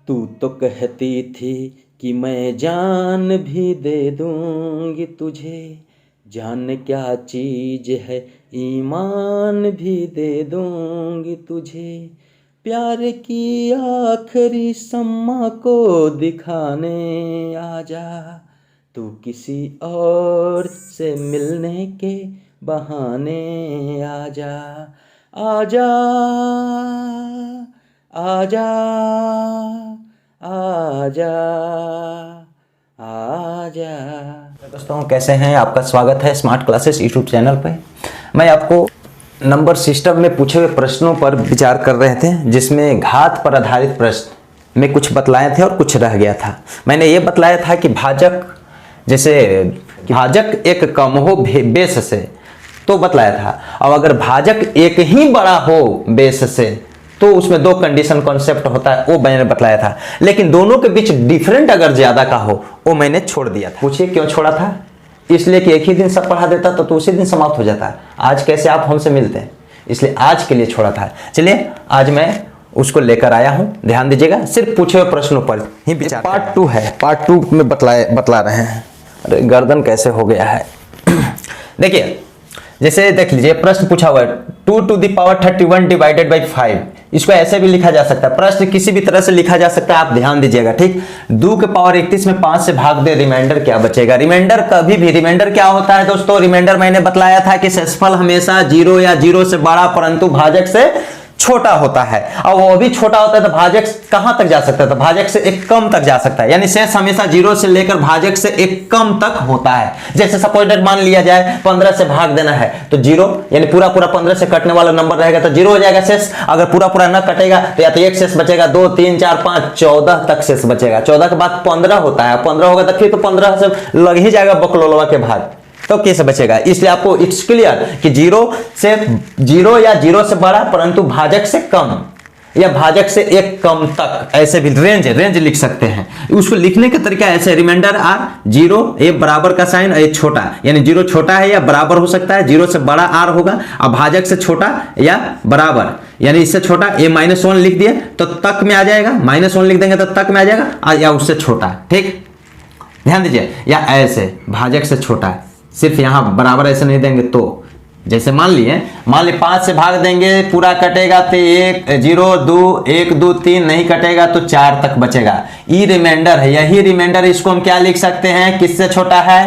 तू तो कहती थी कि मैं जान भी दे दूंगी तुझे, जान क्या चीज है ईमान भी दे दूंगी तुझे, प्यार की आखिरी सम्मा को दिखाने आजा, तू किसी और से मिलने के बहाने आजा, आजा आजा आजा आजा। दोस्तों कैसे हैं, आपका स्वागत है स्मार्ट क्लासेस यूट्यूब चैनल पर। मैं आपको नंबर सिस्टम में पूछे हुए प्रश्नों पर विचार कर रहे थे, जिसमें घात पर आधारित प्रश्न में कुछ बतलाए थे और कुछ रह गया था। मैंने ये बतलाया था कि भाजक, जैसे भाजक एक कम हो बेस से, तो बतलाया था। अब अगर भाजक एक ही बड़ा हो बेस से, तो उसमें दो कंडीशन कॉन्सेप्ट होता है, वो मैंने बतलाया था। लेकिन दोनों के बीच डिफरेंट अगर ज्यादा का हो, वो मैंने छोड़ दिया था। पूछिए क्यों छोड़ा था? इसलिए कि एक ही दिन सब पढ़ा देता तो उसी दिन समाप्त हो जाता है। आज कैसे आप हमसे मिलते हैं, इसलिए आज के लिए छोड़ा था। चलिए आज मैं उसको लेकर आया हूं, ध्यान दीजिएगा। सिर्फ पूछे हुए प्रश्नों पर ही विचार। पार्ट 2 है, पार्ट 2 में बतला रहे हैं। अरे गर्दन कैसे हो गया है। देखिए, जैसे देख लीजिए प्रश्न पूछा हुआ है 2 to the power 31 divided by 5। इसको ऐसे भी लिखा जा सकता है, प्रश्न किसी भी तरह से लिखा जा सकता है, आप ध्यान दीजिएगा। ठीक, 2 के पावर 31 में 5 से भाग दे, रिमाइंडर क्या बचेगा? रिमाइंडर कभी भी, रिमाइंडर क्या होता है दोस्तों? रिमाइंडर मैंने बतलाया था कि शेषफल हमेशा 0 या 0 से बड़ा परंतु भाजक से छोटा होता है। और वो भी छोटा होता है तो भाजक कहां तक जा सकता है? तो भाजक से एक कम तक जा सकता है। यानी शेष हमेशा 0 से लेकर भाजक से एक कम तक होता है। जैसे सपोज दैट मान लिया जाए 15 से भाग देना है तो 0, यानी पूरा 15 से कटने वाला नंबर रहेगा तो 0 हो जाएगा शेष। अगर पूरा न कटेगा तो या तो एक शेष बचेगा, 2 3 4 5 14 तक शेष बचेगा। 14 के बाद 15 होता है, 15 होगा तो फिर तो 15 से लग ही जाएगा बकलोलवा के भाग, तो कैसे बचेगा? इसलिए आपको इट्स क्लियर कि 0 या 0 से बड़ा परंतु भाजक से कम, या भाजक से एक कम तक, ऐसे भी रेंज लिख सकते हैं। उसको लिखने का तरीका ऐसे, रिमाइंडर आर 0, ये बराबर का साइन और ये छोटा, यानी 0 छोटा है या बराबर हो सकता है, 0 से बड़ा आर होगा, और भाजक से छोटा या बराबर, यानी इससे छोटा, ये -1 लिख दिए तो तक में आ जाएगा, -1 लिख देंगे तो तक में आ जाएगा, या उससे छोटा। ठीक, ध्यान दीजिए। या ऐसे भाजक से छोटा है, सिर्फ यहां बराबर ऐसे नहीं देंगे तो, जैसे मान लिए 5 से भाग देंगे, पूरा कटेगा तो 1 0 2 1 2 3 नहीं कटेगा तो 4 तक बचेगा। ये रिमाइंडर है। यही रिमाइंडर इसको हम क्या लिख सकते हैं? किससे छोटा है?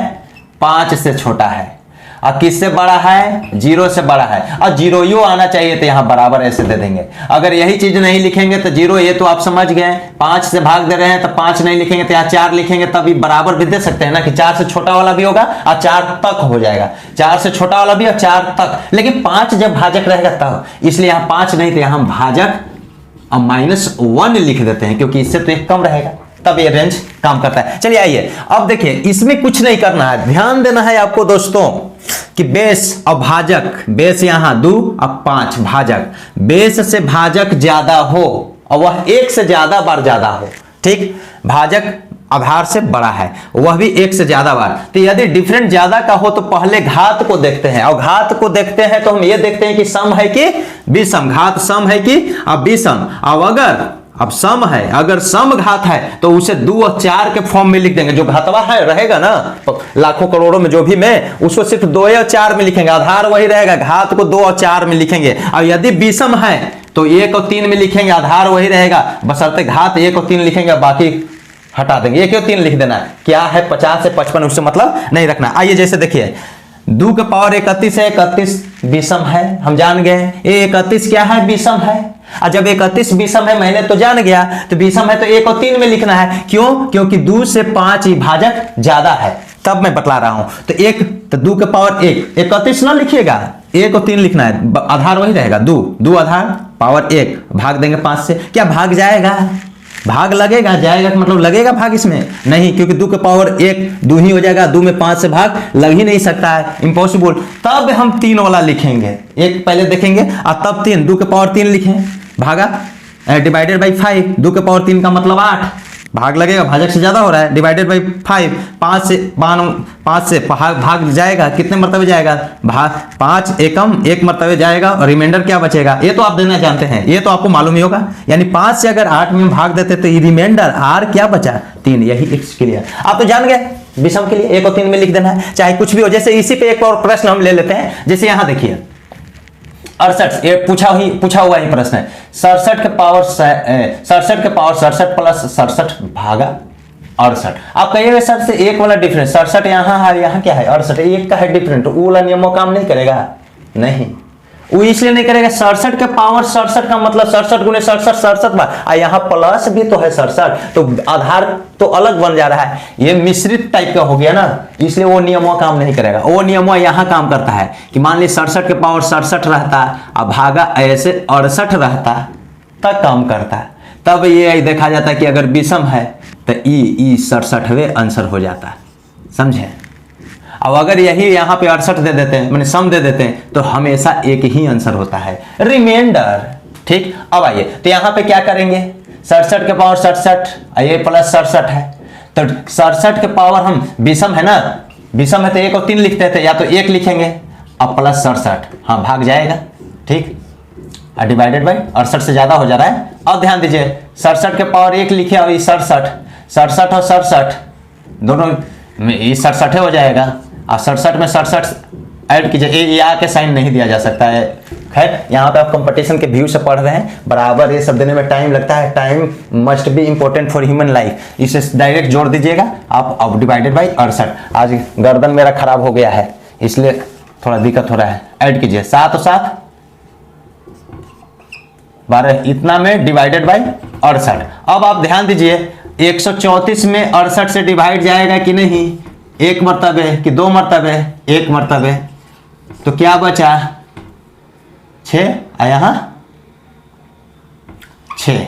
5 से छोटा है। और किससे बड़ा है? 0 से बड़ा है। और 0 यू आना चाहिए तो यहां बराबर ऐसे दे देंगे। अगर यही चीज नहीं लिखेंगे तो 0, ये तो आप समझ गए। 5 से भाग दे रहे हैं तो 5 नहीं लिखेंगे तो यहाँ 4 लिखेंगे, तभी बराबर भी दे सकते हैं ना, कि 4 से छोटा वाला भी होगा और 4 तक हो जाएगा। 4 से छोटा वाला भी और 4 तक, लेकिन 5 जब भाजक रहेगा तब, इसलिए यहाँ 5 नहीं तो यहाँ भाजक और -1 लिख देते हैं, क्योंकि इससे तो एक कम रहेगा, तब ये रेंज काम करता है। चलिए आइए अब देखिए, इसमें कुछ नहीं करना है, ध्यान देना है आपको दोस्तों कि बेस और भाजक, बेस यहां 2 और 5 भाजक, बेस से भाजक ज्यादा हो और वह 1 से ज्यादा बार ज्यादा हो। ठीक, भाजक आधार से बड़ा है, वह भी 1 से ज्यादा बार। तो यदि डिफरेंट ज्यादा का हो तो पहले घात को देखते हैं, और घात को देखते हैं तो हम ये देखते हैं कि सम है कि विषम, घात सम है कि विषम। अब अब सम है, अगर सम घात है तो उसे 2 और 4 के फॉर्म में लिख देंगे। जो घातवा है रहेगा ना लाखों करोड़ों में, जो भी में, उसको सिर्फ 2 और 4 में लिखेंगे, आधार वही रहेगा, घात को 2 और 4 में लिखेंगे। और यदि विषम है तो 1 और 3 में लिखेंगे, आधार वही रहेगा, बशर्ते घात 1 और 3 लिखेंगे, बाकी हटा देंगे। 1 और 3 लिख देना है। क्या है 50 से 55, उससे मतलब नहीं रखना। आइए जैसे देखिए 2 के पावर 31 है, 31 विषम है, हम जान गए। ये 31 क्या है? विषम है। और जब 31 विषम है, मैंने तो जान गया, तो विषम है तो 1 और 3 में लिखना है। क्यों? क्योंकि 2 से 5 ही भाजक ज्यादा है, तब मैं बतला रहा हूं। तो 2 के पावर 1, 31 ना लिखिएगा, 1 और 3 लिखना है, आधार वही रहेगा, 2 आधार पावर 1, भाग देंगे 5 से। क्या भाग जाएगा? भाग लगेगा, जाएगा मतलब लगेगा भाग? इसमें नहीं, क्योंकि 2 के पावर 1 2 ही हो जाएगा, 2 में 5 से भाग लग ही नहीं सकता है, इम्पॉसिबल। तब हम 3 वाला लिखेंगे, 1 पहले देखेंगे और तब 3, 2 के पावर 3 लिखें, भागा डिवाइडेड बाई 5, 2 के पावर 3 का मतलब 8, भाग लगेगा, भाजक से ज्यादा हो रहा है, डिवाइडेड बाई 5, 5 से भाग जाएगा, कितने मरतबे जाएगा, भाग 5 एकम 1 मरतबे जाएगा और रिमाइंडर क्या बचेगा, ये तो आप देना जानते हैं, ये तो आपको मालूम ही होगा। यानी 5 से अगर 8 में भाग देते तो ये रिमाइंडर आर क्या बचा, 3। यही एक्स क्लियर, आप तो जान गए विषम के लिए 1 और 3 में लिख देना है, चाहे कुछ भी हो। जैसे इसी पे एक और प्रश्न हम ले लेते हैं, जैसे यहां देखिए 68, ये पूछा हुआ ही प्रश्न है। 67 के पावर 67 प्लस 67 भागा 68। आप कहिएगा सर से एक वाला डिफरेंस 67 यहाँ है, यहाँ क्या है 68, एक का है डिफरेंट, वो वाला नियमों काम नहीं करेगा, नहीं वो इसलिए नहीं करेगा। 67 के पावर 67 का मतलब 67 गुने 67 67 बार, यहाँ प्लस भी तो है 67, तो आधार तो अलग बन जा रहा है, ये मिश्रित टाइप का हो गया ना, इसलिए वो नियमों काम नहीं करेगा। वो नियमों यहाँ काम करता है कि मान ली 67 के पावर 67 रहता अब भागा ऐसे 68 रहता तब काम करता है। तब ये देखा जाता है कि अगर विषम है तो ई 67वें आंसर हो जाता है, समझे। अब अगर यही यहाँ पे 68 दे देते हैं, मैंने सम दे देते हैं, तो हमेशा एक ही आंसर होता है, रिमाइंडर। ठीक, अब आइए तो यहाँ पे क्या करेंगे, 67 के पावर 67, ये प्लस 67 है, तो 67 के पावर हम विषम है ना, विषम है तो 1 और 3 लिखते थे, या तो 1 लिखेंगे अब प्लस 67, हाँ भाग जाएगा, ठीक, और डिवाइडेड बाई 68 से ज्यादा हो जा रहा है। अब ध्यान दीजिए 67 के पावर 1 लिखे और ये 67 और 67 दोनों ये 67 हो जाएगा, और 67 में 67 ऐड कीजिए, ये आके साइन नहीं दिया जा सकता है। खैर यहाँ पे आप कंपटीशन के व्यू से पढ़ रहे हैं, बराबर ये सब देने में टाइम लगता है, time must be important for human life, इसे डायरेक्ट जोड़ दीजिएगा आप। अब डिवाइडेड बाई 68, आज गर्दन मेरा खराब हो गया है इसलिए थोड़ा दिक्कत हो रहा है, ऐड कीजिए 7 और 7 12, इतना में डिवाइडेड बाई 68। अब आप ध्यान दीजिए 134 में 68 से डिवाइड जाएगा कि नहीं, 1 मरतबे कि 2 मरतबे, 1 मरतबे, तो क्या बचा 6, यहाँ 6,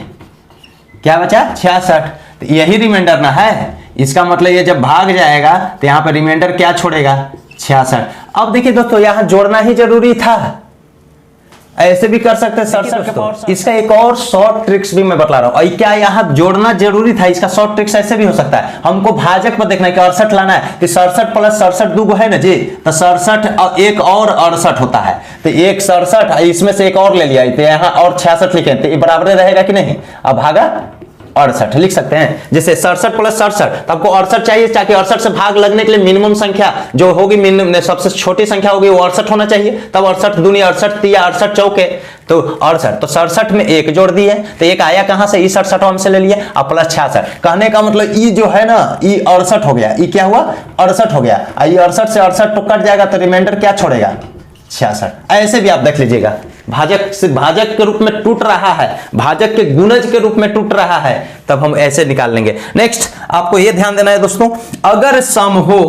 क्या बचा 66, तो यही रिमाइंडर ना है, इसका मतलब ये जब भाग जाएगा तो यहाँ पर रिमाइंडर क्या छोड़ेगा 66। अब देखिए दोस्तों यहाँ जोड़ना ही जरूरी था, ऐसे भी कर सकते हैं 67। इसका एक और शॉर्ट ट्रिक्स भी मैं बता रहा हूं, क्या यहाँ जोड़ना जरूरी था, इसका शॉर्ट ट्रिक्स ऐसे भी हो सकता है। हमको भाजक पर देखना है कि 68 लाना है, तो 67 प्लस 67 दो है ना जी, तो 67 और एक और 68 होता है, तो एक 67 इसमें से एक और ले लिया, तो यहाँ और 66 लिखे, तो ये बराबर रहेगा कि नहीं, अब भागा 68 लिख सकते हैं। जैसे 67 प्लस 67, तो आपको 68 चाहिए, ताकि 68 से भाग लगने के लिए मिनिमम संख्या जो होगी, सबसे छोटी संख्या होगी वो 68 होना चाहिए, तब 68 दूनी 68 या 68 चौके तो 68, तो 67 में 1 जोड़ दिए, तो एक आया कहां से, 67 से ले लिए, और प्लस 66, कहने का मतलब ई जो है ना, ई 68 हो गया, ई क्या हुआ 68 हो गया, ये 68 से 68 तो कट जाएगा, तो रिमाइंडर क्या छोड़ेगा 66। ऐसे भी आप देख लीजिएगा, भाजक से भाजक के रूप में टूट रहा है, भाजक के गुणज के रूप में टूट रहा है, तब हम ऐसे निकाल लेंगे। नेक्स्ट आपको यह ध्यान देना है दोस्तों, अगर सम हो,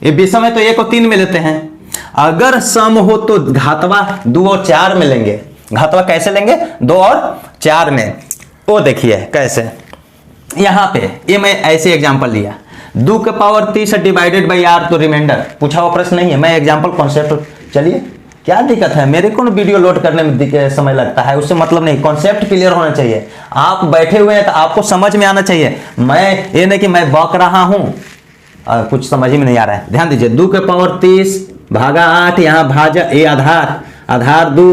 ये विषम है तो 1 और 3 में लेते हैं, अगर सम हो तो घातवा 2 और 4 में लेंगे। घातवा कैसे लेंगे, 2 और 4 में, वो देखिए कैसे, यहां पे ये मैं ऐसे एग्जांपल लिया, 2 के पावर 30 डिवाइडेड बाई r, तो रिमाइंडर पूछा हुआ प्रश्न नहीं है, मैं एग्जांपल कॉन्सेप्ट, चलिए क्या दिक्कत है, मेरे को वीडियो लोड करने में समय लगता है, उससे मतलब नहीं, कॉन्सेप्ट क्लियर होना चाहिए, आप बैठे हुए हैं तो आपको समझ में आना चाहिए, मैं ये नहीं कि मैं बक रहा हूं, कुछ समझ में नहीं आ रहा है। ध्यान दीजिए 2 के पावर 30 भागा 8, यहाँ भाजक, ये आधार 2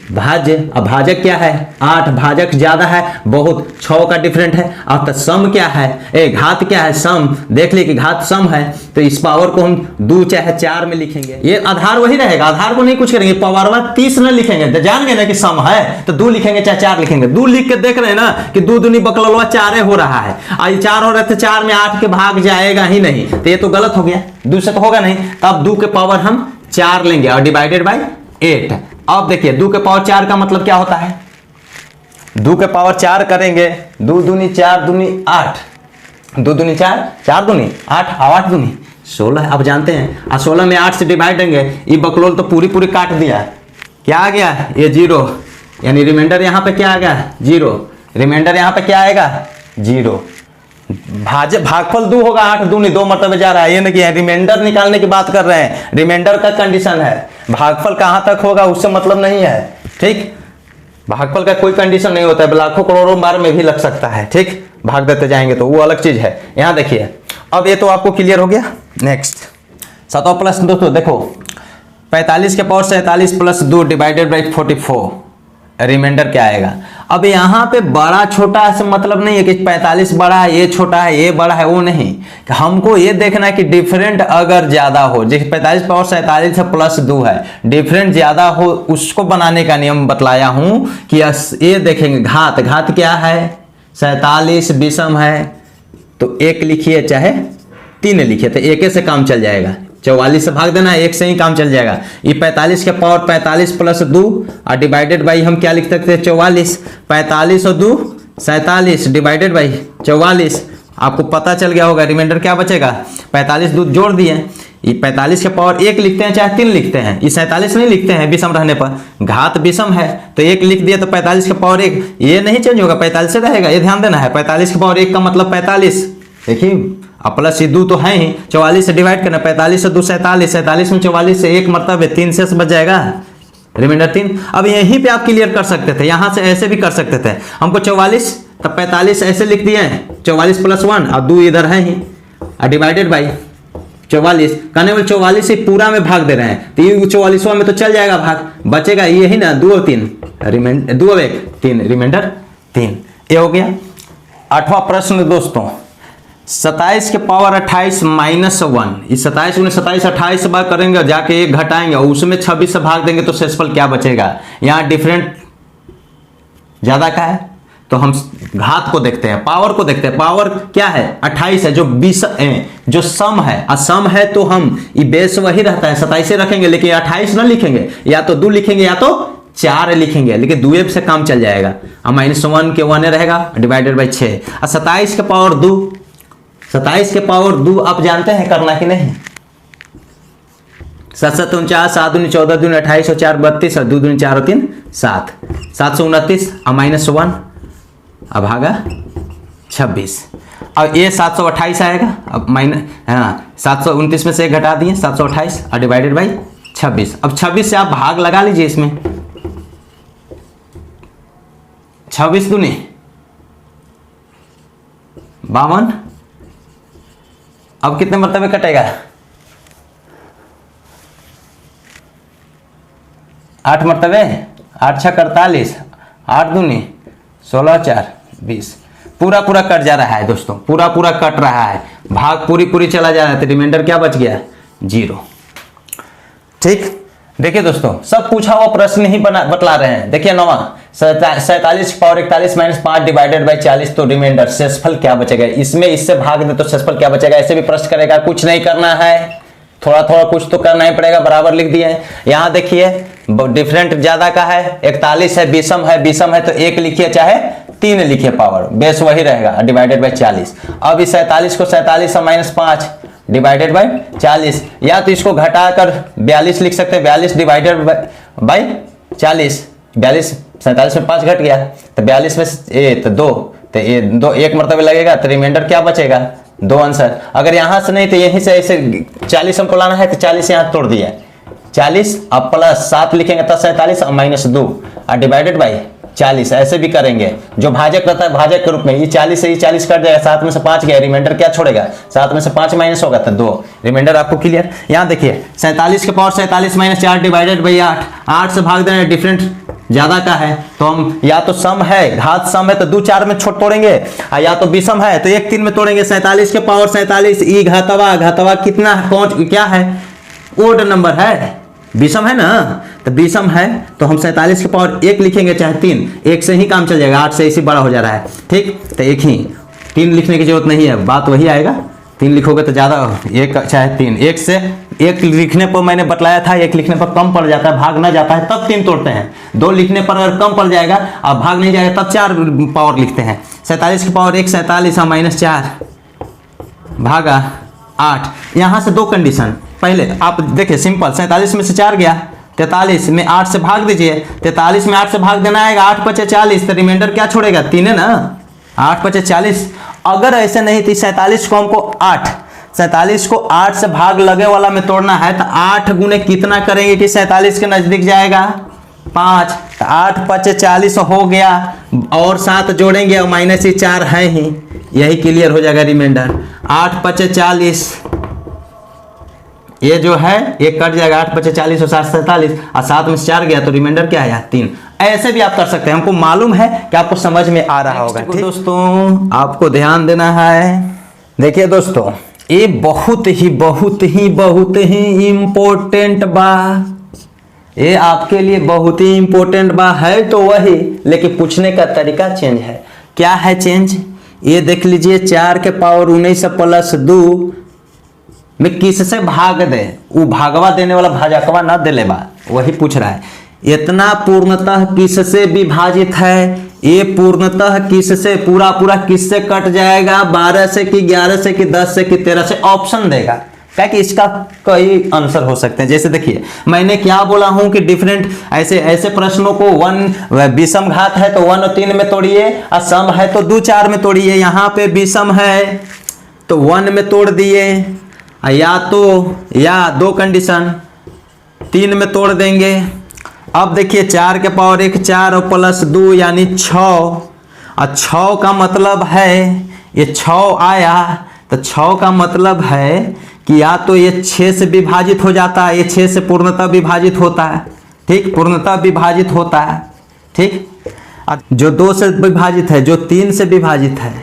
भाज्य, अब भाजक क्या है 8, भाजक ज्यादा है बहुत, 6 का डिफरेंट है। अब तो सम क्या है, घात क्या है, सम, देख लिए कि घात सम है, तो इस पावर को हम 2 चाहे 4 में लिखेंगे, ये आधार वही रहेगा, आधार को नहीं कुछ करेंगे, पावर 30 न लिखेंगे, तो जान गए ना कि सम है तो 2 लिखेंगे चाहे 4 लिखेंगे। 2 लिख के देख रहे हैं ना कि 2 दूनी बकलवा 4 हो रहा है, और 4 हो रहे थे, 4 में 8 के भाग जाएगा ही नहीं, तो ये तो गलत हो गया, 2 से तो होगा नहीं, तब 2 के पावर हम 4 लेंगे और डिवाइडेड बाई 8। अब देखिए 2 के पावर 4 का मतलब क्या होता है, 2 के पावर 4 करेंगे, 2 दूनी 4 दूनी 8, 2 दूनी 4, 4 दूनी 8, 8 दूनी 16, अब जानते हैं, और 16 में 8 से डिवाइड देंगे, ये बकलोल तो पूरी काट दिया, क्या आ गया ये 0, यानी रिमाइंडर यहाँ पे क्या आ गया 0, रिमाइंडर यहाँ पे क्या आएगा 0, भागफल 2 होगा, 8 दूनी 2 मरतबे जा रहा है, ये नहीं कि रिमाइंडर निकालने की बात कर रहे हैं, रिमाइंडर का कंडीशन है, भागफल कहां तक होगा उससे मतलब नहीं है, ठीक। भागफल का कोई कंडीशन नहीं होता है, लाखों करोड़ों बार में भी लग सकता है, ठीक, भाग देते जाएंगे तो वो अलग चीज है। यहाँ देखिए, अब ये तो आपको क्लियर हो गया। नेक्स्ट 7 प्लस दोस्तों देखो 45 के power 47 plus 2 divided by 44, remainder क्या आएगा। अब यहाँ पे बड़ा छोटा से मतलब नहीं है कि 45 बड़ा है, ये छोटा है, ये बड़ा है, वो नहीं, हमको ये देखना है कि डिफरेंट अगर ज्यादा हो, जैसे 45 पावर 47 है प्लस 2 है, डिफरेंट ज्यादा हो, उसको बनाने का नियम बतलाया हूं कि ये देखेंगे घात, घात क्या है 47 विषम है तो 1 लिखिए चाहे 3 लिखिए, तो 1 से काम चल जाएगा, 44 से भाग देना है, 1 से ही काम चल जाएगा। ये 45 के पावर 45 प्लस 2 और डिवाइडेड बाई हम क्या लिख सकते हैं 44, 45 और 2 47 डिवाइडेड बाई 44, आपको पता चल गया होगा। रिमाइंडर क्या बचेगा 45 2 जोड़ दिए, ये 45 के पावर 1 लिखते हैं चाहे 3 लिखते हैं, ये 47 नहीं लिखते हैं विषम रहने पर, घात विषम है तो 1 लिख दिया, तो 45 के पावर 1 ये नहीं चेंज होगा, 45 से रहेगा, ये ध्यान देना है। 45 के पावर 1 का मतलब 45, देखिए अब प्लस ये 2 तो है ही, 44 से डिवाइड करना, 45 से 2 47, 47 में 44 से 1 मरतबा 3 से बच जाएगा, रिमाइंडर 3। अब यहीं पे आप क्लियर कर सकते थे, यहाँ से ऐसे भी कर सकते थे, हमको 44 तब 45 ऐसे लिख दिए हैं, 44 प्लस 1 और 2 इधर है ही, डिवाइडेड बाई 44, कहने वाले 44 से पूरा में भाग दे रहे हैं, तो ये 44वां में तो चल जाएगा भाग, बचेगा ये ही ना 2 और 3, रिमाइंडर 2 और 1 3, रिमाइंडर 3, ये हो गया। 8वां प्रश्न दोस्तों 27 के पावर 28 माइनस 1, इस 27 में 27 28 से भाग करेंगे, जाके 1 घटाएंगे और उसमें 26 से भाग देंगे तो शेषफल क्या बचेगा। यहाँ डिफरेंट ज्यादा का है तो हम घात को देखते हैं, पावर को देखते हैं। पावर क्या है 28 है, जो सम है, सम है तो हम ये बेस वही रहता है 27 रखेंगे, लेकिन 28 ना लिखेंगे, या तो 2 लिखेंगे या तो 4 लिखेंगे, लेकिन 2 से काम चल जाएगा। -1 के 1 रहेगा डिवाइडेड बाई 6, और 27 के पावर 2, 27 के पावर 2 आप जानते हैं करना कि नहीं, 7 7 49, 7 दूनी 14 दूनी 28 और 4 32 और 2 दूनी 4 और 3 7, 729 और -1 अब भागा 26, अब ये 728 आएगा, अब हाँ 729 में से 1 घटा दिए 728 और डिवाइडेड बाई 26। अब 26 से आप भाग लगा लीजिए इसमें, 26 दूनी 52, अब कितने मरतबे कटेगा 8 मरतबे, 8 6 48, 8 दूनी 16 4 20, पूरा पूरा कट जा रहा है दोस्तों, पूरा पूरा कट रहा है, भाग पूरी चला जा रहा है, तो रिमाइंडर क्या बच गया 0। ठीक, देखिए दोस्तों सब पूछा हुआ प्रश्न ही बतला रहे हैं। देखिए 9वां 47 पावर 41 माइनस 5 डिवाइडेड बाई 40, तो रिमाइंडर शेषफल क्या बचेगा, इसमें इससे भाग दे तो शेषफल क्या बचेगा। ऐसे भी प्रश्न करेगा, कुछ नहीं करना है, थोड़ा थोड़ा कुछ तो करना ही पड़ेगा, बराबर लिख दिए हैं। यहाँ देखिए डिफरेंट ज्यादा का है, 41 है, विषम है तो 1 लिखिए चाहे 3 लिखिए, पावर बेस वही रहेगा डिवाइडेड बाई 40। अब इस 47 को 47 और -5 डिवाइडेड बाई 40, या तो इसको घटाकर 42 लिख सकते हैं, 42 डिवाइडेड बाई 40, 42 47 में 5 घट गया तो 42 में तो 2, तो ये 2 1 मरतबे लगेगा, तो रिमाइंडर क्या बचेगा 2 आंसर। अगर यहाँ से नहीं तो यहीं से ऐसे 40 हमको लाना है तो 40 यहाँ तोड़ दिया, 40 अब प्लस 7 लिखेंगे तो 47 और -2 और डिवाइडेड बाई 40, ऐसे भी करेंगे। जो भाजक रहता है भाजक के रूप में, ये 40 से ये 40 कट जाएगा, 7 में से 5 गया, रिमाइंडर क्या छोड़ेगा 7 में से 5 माइनस होगा तो 2, रिमाइंडर आपको क्लियर। यहाँ देखिए 47 के पावर 47 - 4 डिवाइडेड बाई 8, 8 से भाग देना, डिफरेंट ज्यादा का है तो हम या तो सम है, घात सम है तो 2 4 में छोड़ तोड़ेंगे, या तो विषम है तो 1 3 में तोड़ेंगे। 47 के पावर 47 ई घातवा कितना कौन क्या है, ओड नंबर है, विषम है ना, तो विषम है तो हम 47 के पावर 1 लिखेंगे चाहे 3, 1 से ही काम चल जाएगा, 8 से इसी बड़ा हो जा रहा है। ठीक, तो 1 ही, 3 लिखने की जरूरत नहीं है, बात वही आएगा, 3 लिखोगे तो ज्यादा, 1 चाहे 3, 1 से 1 लिखने पर मैंने बतलाया था 1 लिखने पर कम पड़ जाता है, भाग ना जाता है तब 3 तोड़ते हैं, 2 लिखने पर अगर कम पड़ जाएगा अब भाग नहीं जाएगा तब 4 पावर लिखते हैं। 47 के पावर 1 47 और -4 भागा 8, यहाँ से 2 कंडीशन, पहले आप देखिए सिंपल, 47 में से 4 गया, 43 में 8 से भाग दीजिए, 43 में 8 से भाग देना आएगा, 8 5 40, तो रिमाइंडर क्या छोड़ेगा 3 है ना, 8 5 40। अगर ऐसे नहीं थी 47 को हमको 47 को 8 से भाग लगे वाला में तोड़ना है तो 8 गुने कितना करेंगे कि 47 के नजदीक जाएगा 5, 8 5 40 हो गया, और 7 जोड़ेंगे और माइनस ही 4 है ही, यही क्लियर हो जाएगा रिमाइंडर। 8 5 40, ये जो है ये कट जाएगा, 8 5 40 और 7 47, और 7 में से 4 गया तो रिमाइंडर क्या आया 3। ऐसे भी आप कर सकते हैं, हमको मालूम है कि आपको समझ में आ रहा होगा। ठीक दोस्तों, आपको ध्यान देना है। देखिए दोस्तों, ये बहुत ही इम्पोर्टेंट बा, ये आपके लिए बहुत ही इम्पोर्टेंट बा है तो वही, लेकिन पूछने का तरीका चेंज है। क्या है चेंज? ये देख लीजिए, 4 के पावर 19 प्लस 2 में किससे भाग दे, वो भागवा देने वाला भाजकवा ना दे लेबा, वही पूछ रहा है। इतना पूर्णतः किससे विभाजित है, ये पूर्णतः किससे, पूरा किससे कट जाएगा, 12 से कि 11 से कि 10 से कि 13 से, ऑप्शन देगा। क्या कि इसका कई आंसर हो सकते हैं। जैसे देखिए, मैंने क्या बोला हूं कि डिफरेंट ऐसे प्रश्नों को 1 विषम घात है तो 1 और 3 में तोड़िए, और सम है तो 2 4 में तोड़िए। यहाँ पे विषम है तो 1 में तोड़ दिए, या 2 कंडीशन 3 में तोड़ देंगे। अब देखिए, 4 के पावर 1 4 और प्लस 2 यानी 6, और 6 का मतलब है ये 6 आया, तो 6 का मतलब है कि या तो ये 6 से विभाजित हो जाता है, ये 6 से पूर्णतः विभाजित होता है। ठीक, पूर्णतः विभाजित होता है। ठीक, जो 2 से विभाजित है, जो 3 से विभाजित है,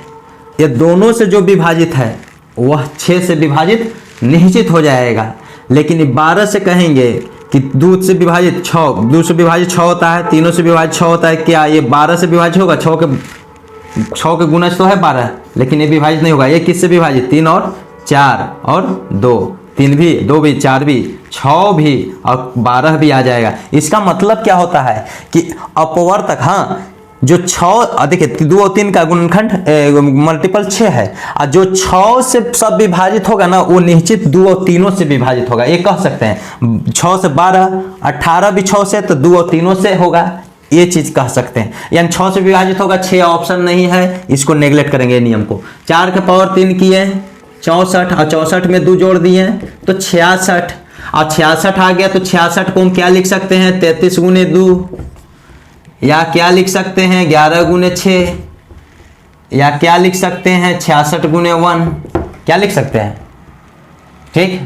ये दोनों से जो विभाजित है वह 6 से विभाजित निश्चित हो जाएगा। लेकिन 12 से कहेंगे कि 2 से विभाजित 6, 2 से विभाजित 6 होता है, 3 से विभाजित 6 होता है, क्या ये 12 से विभाजित होगा? 6 के गुणज तो है 12, लेकिन ये विभाजित नहीं होगा। ये किससे विभाजित? 3 और 4 और 2, 3 भी, 2 भी, 4 भी, 6 भी और 12 भी आ जाएगा। इसका मतलब क्या होता है कि अपवर्तक, हाँ, जो 6 देखिए 2 और 3 का गुणनखंड मल्टीपल 6 है, और जो 6 से सब विभाजित होगा ना, वो निश्चित 2 और 3 से विभाजित होगा। ये कह सकते हैं 6 से 12, 18 भी 6 से, तो 2 और 3 से होगा, ये चीज कह सकते हैं। यानी 6 से विभाजित होगा, 6 ऑप्शन नहीं है, इसको नेग्लेक्ट करेंगे नियम को। 4 के पावर 3 किए 64, और 64 में 2 जोड़ दिए तो 66, और 66 आ गया तो 66 को हम क्या लिख सकते हैं? 33 गुने 2, या क्या लिख सकते हैं 11 गुने 6, या क्या लिख सकते हैं 66 गुने 1, क्या लिख सकते हैं? ठीक,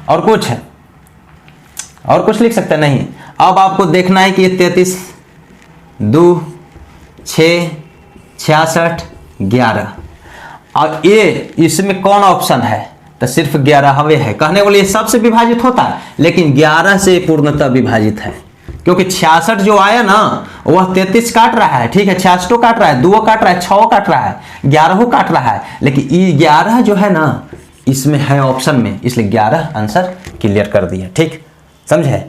और कुछ लिख सकते हैं? नहीं। अब आपको देखना है कि ये 33 2 6 66 11, और ये इसमें कौन ऑप्शन है? तो सिर्फ 11वें है। कहने वाले सबसे विभाजित होता है, लेकिन 11 से पूर्णतः विभाजित है, क्योंकि 66 जो आया ना वह 33 काट रहा है। ठीक है, 66 काट रहा है, 2 काट रहा है, 6 काट रहा है, 11 काट रहा है, लेकिन ये 11 जो है ना इसमें है ऑप्शन में, इसलिए 11 आंसर क्लियर कर दिया। ठीक, समझे?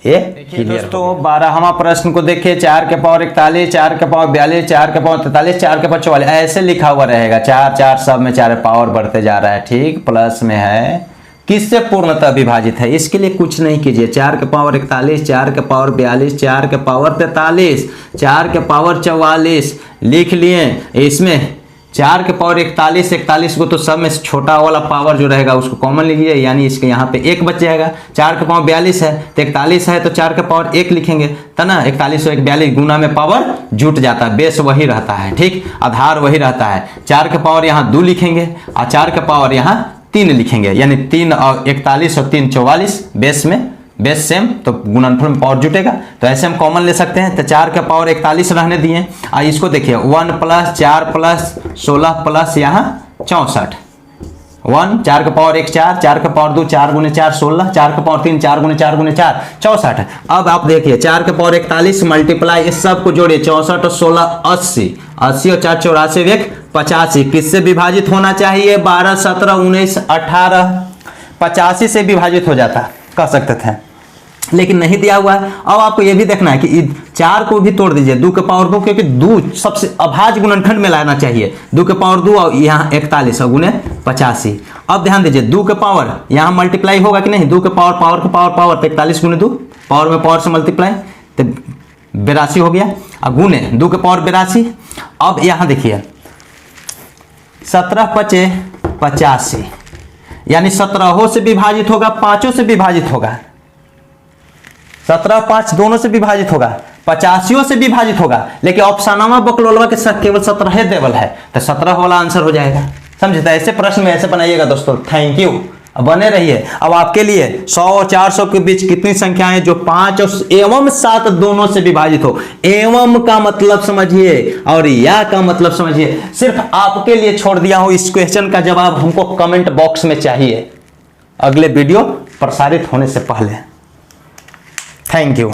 ये दोस्तों 12वां प्रश्न को देखिए। 4 के पावर 41, 4 के पावर 42, 4 के पावर 43, 4 के पावर 44, ऐसे लिखा हुआ रहेगा। 4 4 सब में 4 पावर बढ़ते जा रहा है। ठीक, प्लस में है, किससे पूर्णतः विभाजित है? इसके लिए कुछ नहीं कीजिए। 4 के पावर 41, 4 के पावर 42, 4 के पावर 43, 4 के पावर 44 लिख लिए। इसमें 4 के पावर 41 को तो सब में छोटा वाला पावर जो रहेगा उसको कॉमन लीजिए, यानी इसके यहाँ पे 1 बच जाएगा। 4 के पावर 42 है तो 41 है तो 4 के पावर 1 लिखेंगे, तो ना 41 और 42 गुना में पावर जुट जाता है, बेस वही रहता है। ठीक, आधार वही रहता है। 4 के पावर यहाँ 2 लिखेंगे और 4 के पावर यहाँ 3 लिखेंगे, यानी 3 और 41 और 3 44, बेस सेम, तो गुणनफल में पावर जुटेगा। तो ऐसे हम कॉमन ले सकते हैं। तो 4 के पावर 41 रहने दिए, और इसको देखिए 1 प्लस 4 प्लस 16 प्लस यहाँ 64, 1 4 के पावर 1 4, 4 के पावर 2 4 गुने 4 16, 4 के पावर 3 4 गुने 4 गुने 4 64। अब आप देखिए 4 के पावर 41 मल्टीप्लाई इस सब को जोड़िए, 64 और 16 80, 80 और 4 84 1 85, किससे विभाजित होना चाहिए? 12 17 19 18 85 से विभाजित हो जाता, कह सकते थे, लेकिन नहीं दिया हुआ है। अब आपको यह भी देखना है कि 4 को भी तोड़ दीजिए 2 के पावर 2, क्योंकि 2 सबसे अभाज्य गुणनखंड में लाना चाहिए। 2 के पावर 2 और यहाँ 41 और गुने 85। अब ध्यान दीजिए 2 के पावर यहाँ मल्टीप्लाई होगा कि नहीं? 2 के पावर पावर के पावर तो 41 गुने 2, पावर में पावर से मल्टीप्लाई तो 82 हो गया, और गुने 2 के पावर 82। अब यहाँ देखिए 17 5 85, यानी 17 से विभाजित होगा, 5 से विभाजित होगा। 17 5 दोनों से विभाजित होगा, 85 से विभाजित होगा, लेकिन ऑप्शनवा बकलोलवा के साथ केवल 17 देवल है, तो 17 वाला आंसर हो जाएगा। समझे? तो ऐसे प्रश्न में ऐसे बनाइएगा दोस्तों। थैंक यू, बने रहिए। अब आपके लिए 100 और 400 के बीच कितनी संख्याएं जो 5 एवं 7 दोनों से विभाजित हो। एवं का मतलब समझिए और या का मतलब समझिए। सिर्फ आपके लिए छोड़ दिया हूं, इस क्वेश्चन का जवाब हमको कमेंट बॉक्स में चाहिए अगले वीडियो प्रसारित होने से पहले। Thank you.